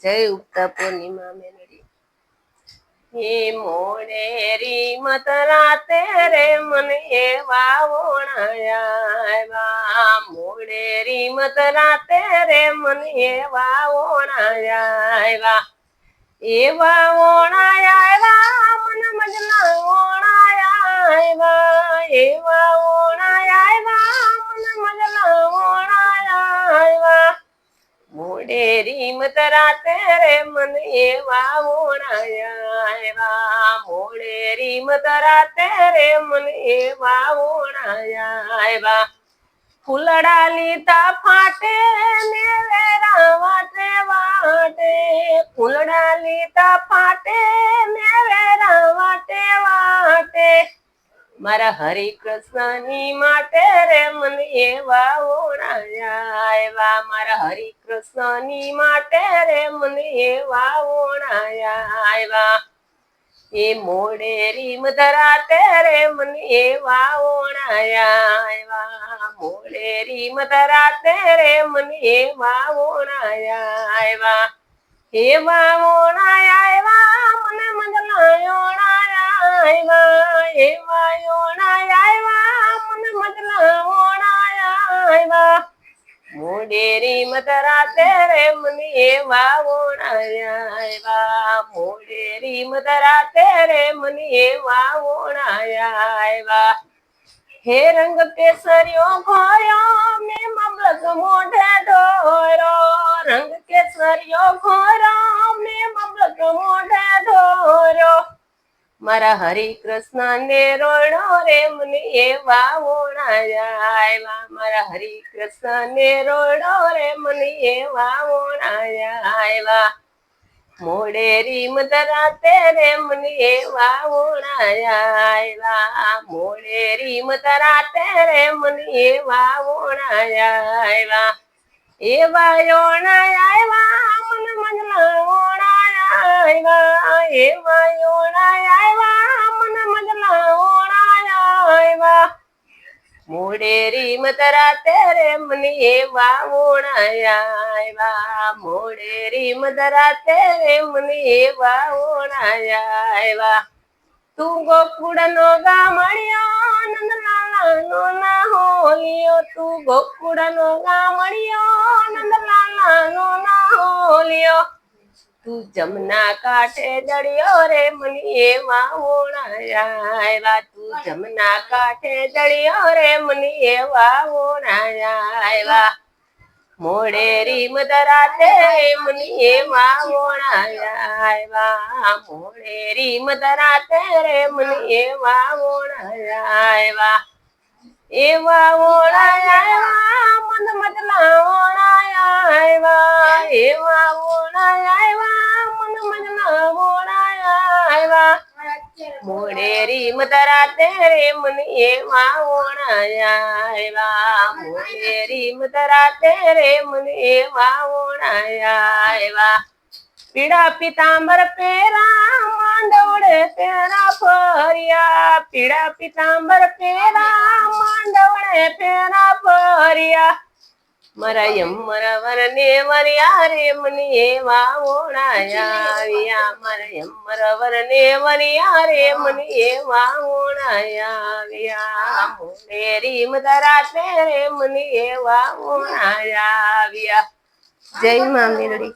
જય ઉગતા પૂર્ણિમા મેલડી। હે મોડેરી મત રાતે રે મન એવા ઓણાયા, મોડેરી મત રાતે રે મન એવા ઓણાયા, એવા ઓણાયા મન મજના ઓણાયા, એવા ઓણાયા મન મજના ઓણાયા, મોડેરી મત રાતે રે મન એવા ઓણાયા, મોડેરી મત રાતે રે મન એવા ઓણાયા, ફૂલડા લીધા ફાટે ને વેરા વાટે વાટે, ફૂલડા લીધા ફાટે ને વેરા વાટે વાટે, મારા હરિ કૃષ્ણની માટે રે મન એવા ઓણાયા, મારા હરિ કૃષ્ણની માટે રે મન એવા ઓણાયા, એ મોડેરી મધરાતે રે મન એવા ઓણાયા, મોડેરી મધરાતે રે મન એવા ઓણાયા, એવા ઓણાયા મન મજલા ઓણાયા, એવા ઓણાયા મન મજલા ઓણાયા, મોડેરી મધરાતે રે મન એવા ઓણાયા, મોડેરી મધરાતે રે મન એવા ઓણાયા, હે રંગ કેસરિયો ઘોર્યો મેં મબલક મોઢે ઢોર્યો, રંગ કેસરિયો ઘોર્યો મેં મબલક મોઢે ઢોર્યો, મારા હરિ કૃષ્ણ ને રોડો રે મન એવા ઓણાયા, મારા હરિ કૃષ્ણ ને રોડો રે મન એવા ઓણાયા, મોડેરી મધરાતે રે મન એવા ઓણાયા, મોડેરી મધરાતે રે મન એવા ઓણાયા, એવા ઓણાયા મન મજલા ઓણાયા, એવા ઓણાયા મન મજલા ઓણાયા, મોડેરી મધરાતે રે મન એવા ઓણાયા, મોડેરી મધરાતે રે મન એવા ઓણાયા, તું ગોકુળ નો ગામડિયો નંદલાલાનો ના હોલિયો, તું ગોકુળ નો ગામડિયો નંદલાલાનો ના હોલિયો, તું જમના કાંઠે જડિયો રે મન એવા ઓણાયા, તું જમના કાંઠે જડિયો રે મન એવા ઓણાયા, મોડેરી મધરાતે મન એવા ઓણાયા, મોડેરી મધરાતે રે મન એવા ઓણાયા, એવા ઓણાયા મન મજલા ઓણાયા, એવા ઓણાયા મન મજલા ઓણાયા, મોડેરી મધરાતે રે મન એવા ઓણાયા, મોડેરી મધરાતે રે મન એવા ઓણાયા, પીળા પિતાંબર પેરા માંડવડે પેરા ફર્યા, પીળા પિતાંબર પેરા માંડવડે પેરા ફર્યા, મારા યમરવર ને વર્યા રે મન એવા ઓણાયા, મારા યમરવર ને વર્યા રે મન એવા ઓણાયા, મોડેરી મધરાતે રે મન એવા ઓણાયા। જય મા મેલડી।